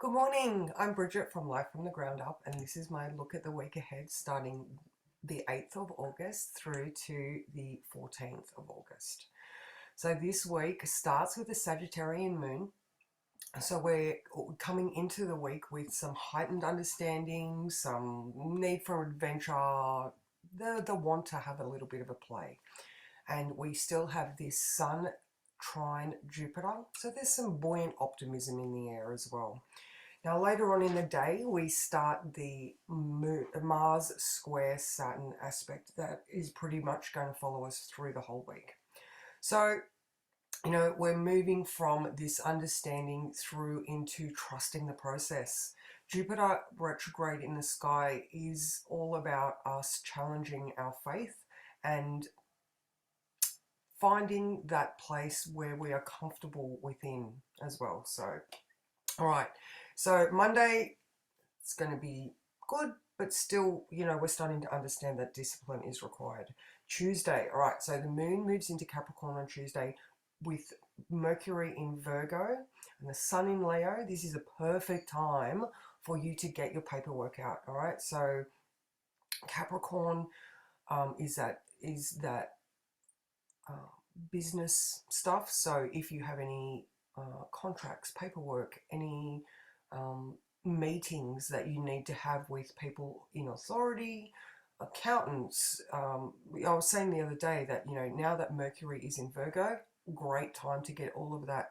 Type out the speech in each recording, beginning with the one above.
Good morning, I'm Bridget from Life from the Ground Up, and this is my look at the week ahead starting the 8th of August through to the 14th of August. So this week starts with the Sagittarian moon. So we're coming into the week with some heightened understanding, some need for adventure, the want to have a little bit of a play. And we still have this Sun trine Jupiter, so there's some buoyant optimism in the air as well. Now later on in the day, we start the Mars square Saturn aspect that is pretty much going to follow us through the whole week. So, we're moving from this understanding through into trusting the process. Jupiter retrograde in the sky is all about us challenging our faith and finding that place where we are comfortable within as well. So, all right. So Monday, it's going to be good, but still, we're starting to understand that discipline is required. Tuesday, all right, so the moon moves into Capricorn on Tuesday with Mercury in Virgo and the Sun in Leo. This is a perfect time for you to get your paperwork out, all right? So Capricorn is that uh, business stuff. So if you have any contracts, paperwork, any meetings that you need to have with people in authority, accountants. I was saying the other day that, now that Mercury is in Virgo, great time to get all of that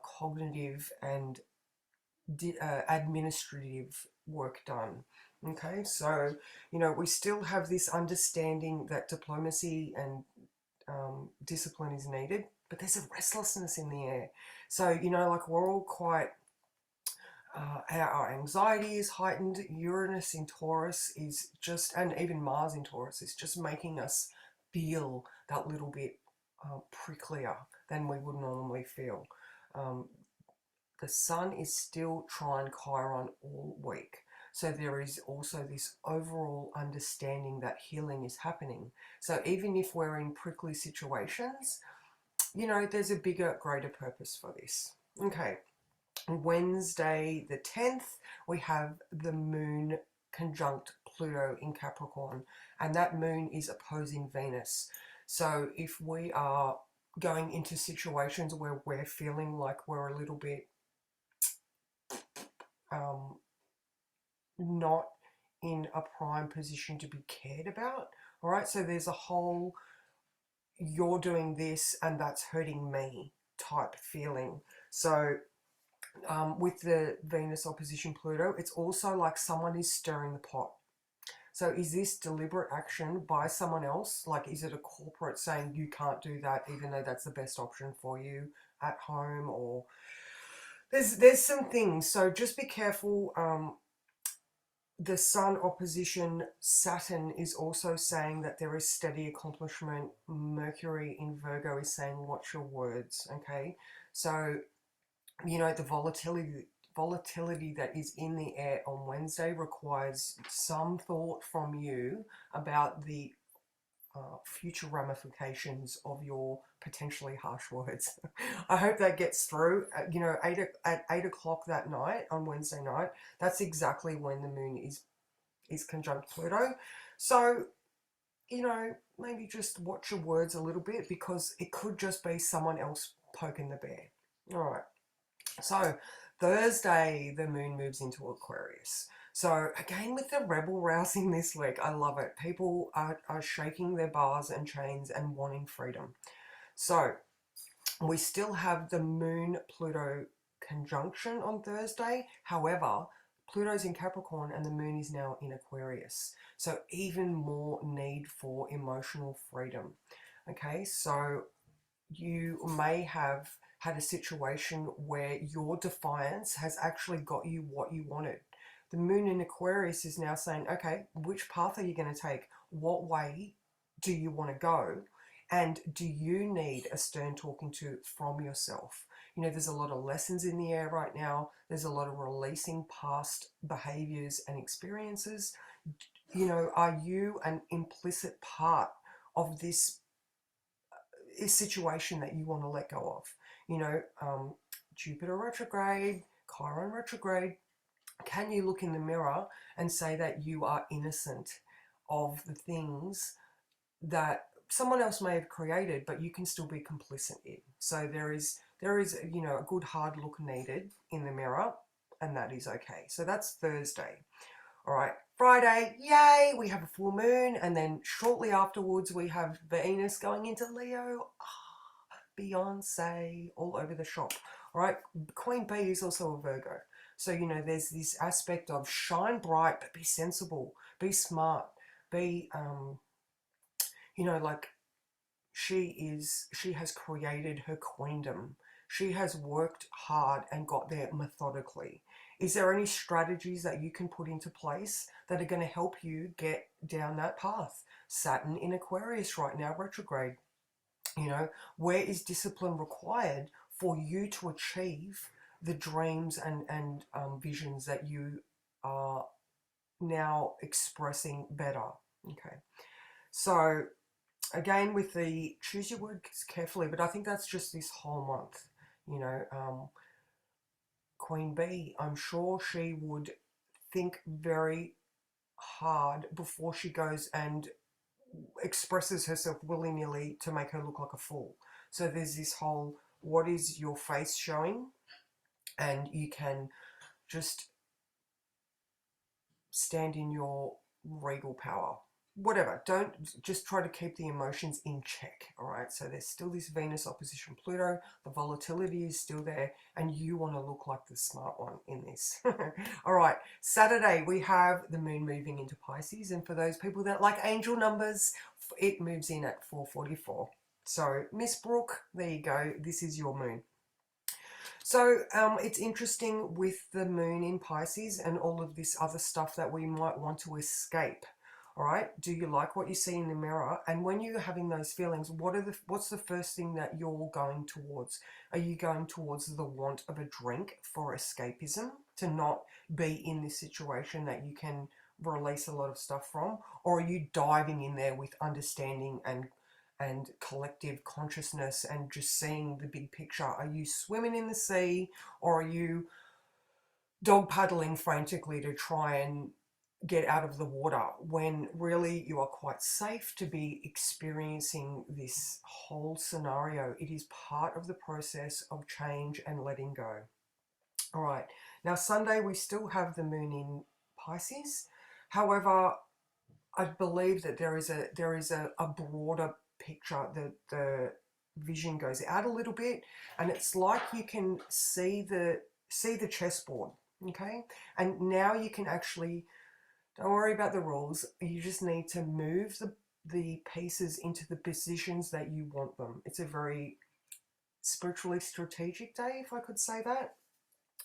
cognitive and administrative work done. Okay, so, we still have this understanding that diplomacy and discipline is needed, but there's a restlessness in the air. So, like we're all quite, our anxiety is heightened. Uranus in Taurus is just, and even Mars in Taurus is just making us feel that little bit pricklier than we would normally feel. Um, the Sun is still trine Chiron all week. So there is also this overall understanding that healing is happening. So even if we're in prickly situations, there's a bigger, greater purpose for this. Okay, Wednesday the 10th, we have the moon conjunct Pluto in Capricorn, and that moon is opposing Venus. So if we are going into situations where we're feeling like we're a little bit not in a prime position to be cared about, all right, so there's a whole you're doing this and that's hurting me type feeling. So with the Venus opposition Pluto, it's also like someone is stirring the pot. So is this deliberate action by someone else? Like, is it a corporate saying you can't do that even though that's the best option for you at home? Or there's some things. So just be careful. The Sun opposition Saturn is also saying that there is steady accomplishment. Mercury in Virgo is saying watch your words, okay? So, the volatility that is in the air on Wednesday requires some thought from you about the future ramifications of your potentially harsh words. I hope that gets through. At 8 o'clock that night on Wednesday night, that's exactly when the moon is conjunct Pluto. So, maybe just watch your words a little bit because it could just be someone else poking the bear. All right. So Thursday, the moon moves into Aquarius. So again, with the rebel rousing this week, I love it. People are shaking their bars and chains and wanting freedom. So we still have the moon Pluto conjunction on Thursday. However, Pluto's in Capricorn and the moon is now in Aquarius. So even more need for emotional freedom. Okay, so you may have had a situation where your defiance has actually got you what you wanted. The moon in Aquarius is now saying, okay, which path are you going to take? What way do you want to go? And do you need a stern talking to from yourself? There's a lot of lessons in the air right now. There's a lot of releasing past behaviors and experiences. Are you an implicit part of this situation that you want to let go of? Jupiter retrograde, Chiron retrograde, can you look in the mirror and say that you are innocent of the things that someone else may have created, but you can still be complicit in? So there is, you know, a good hard look needed in the mirror, and that is okay. So that's Thursday. All right, Friday, yay, we have a full moon, and then shortly afterwards we have Venus going into Leo. Beyonce all over the shop. All right, Queen Bee is also a Virgo. So, you know, there's this aspect of shine bright, but be sensible, be smart, be, you know, like she has created her queendom. She has worked hard and got there methodically. Is there any strategies that you can put into place that are going to help you get down that path? Saturn in Aquarius right now, retrograde. You know, where is discipline required for you to achieve the dreams and visions that you are now expressing better? Okay, so again, with the choose your words carefully, but I think that's just this whole month. You know, Queen Bee, I'm sure she would think very hard before she goes and expresses herself willy-nilly to make her look like a fool. So there's this whole, what is your face showing? And you can just stand in your regal power. Whatever, don't, just try to keep the emotions in check. All right, so there's still this Venus opposition Pluto, the volatility is still there, and you want to look like the smart one in this. All right, Saturday we have the moon moving into Pisces, and for those people that like angel numbers, it moves in at 4:44. So Miss Brooke, there you go, this is your moon. So it's interesting with the moon in Pisces and all of this other stuff that we might want to escape. All right, do you like what you see in the mirror? And when you're having those feelings, what's the first thing that you're going towards? Are you going towards the want of a drink for escapism, to not be in this situation that you can release a lot of stuff from? Or are you diving in there with understanding and collective consciousness and just seeing the big picture? Are you swimming in the sea, or are you dog paddling frantically to try and get out of the water, when really you are quite safe to be experiencing this whole scenario? It is part of the process of change and letting go. All right, now Sunday we still have the moon in Pisces. However, I believe that there is a broader picture. The vision goes out a little bit, and it's like you can see the chessboard. Okay, and now you can actually, don't worry about the rules. You just need to move the pieces into the positions that you want them. It's a very spiritually strategic day, if I could say that.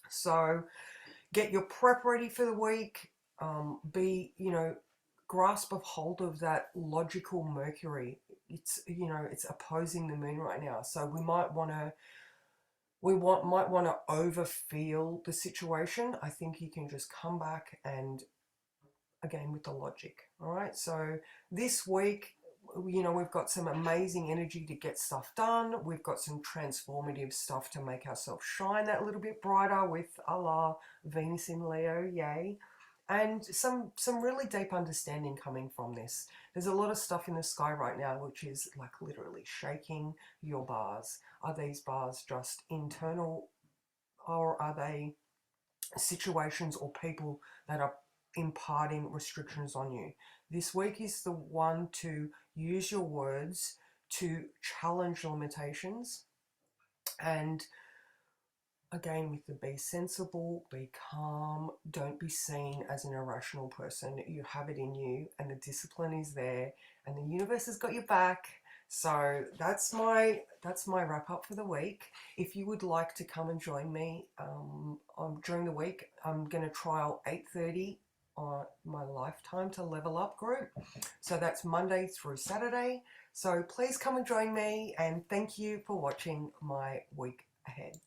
So get your prep ready for the week. Be, you know, grasp a hold of that logical Mercury. It's, you know, it's opposing the moon right now. So we might want to overfeel the situation. I think you can just come back and, again, with the logic. All right, so this week, you know, we've got some amazing energy to get stuff done. We've got some transformative stuff to make ourselves shine that little bit brighter with Allah, Venus in Leo, yay. And some really deep understanding coming from this. There's a lot of stuff in the sky right now which is like literally shaking your bars. Are these bars just internal, or are they situations or people that are imparting restrictions on you? This week is the one to use your words to challenge limitations, and again with the be sensible, be calm, don't be seen as an irrational person. You have it in you, and the discipline is there, and the universe has got your back. So that's my wrap up for the week. If you would like to come and join me during the week, I'm going to trial 8:30 on my Lifetime to Level Up group. So that's Monday through Saturday. So please come and join me, and thank you for watching my week ahead.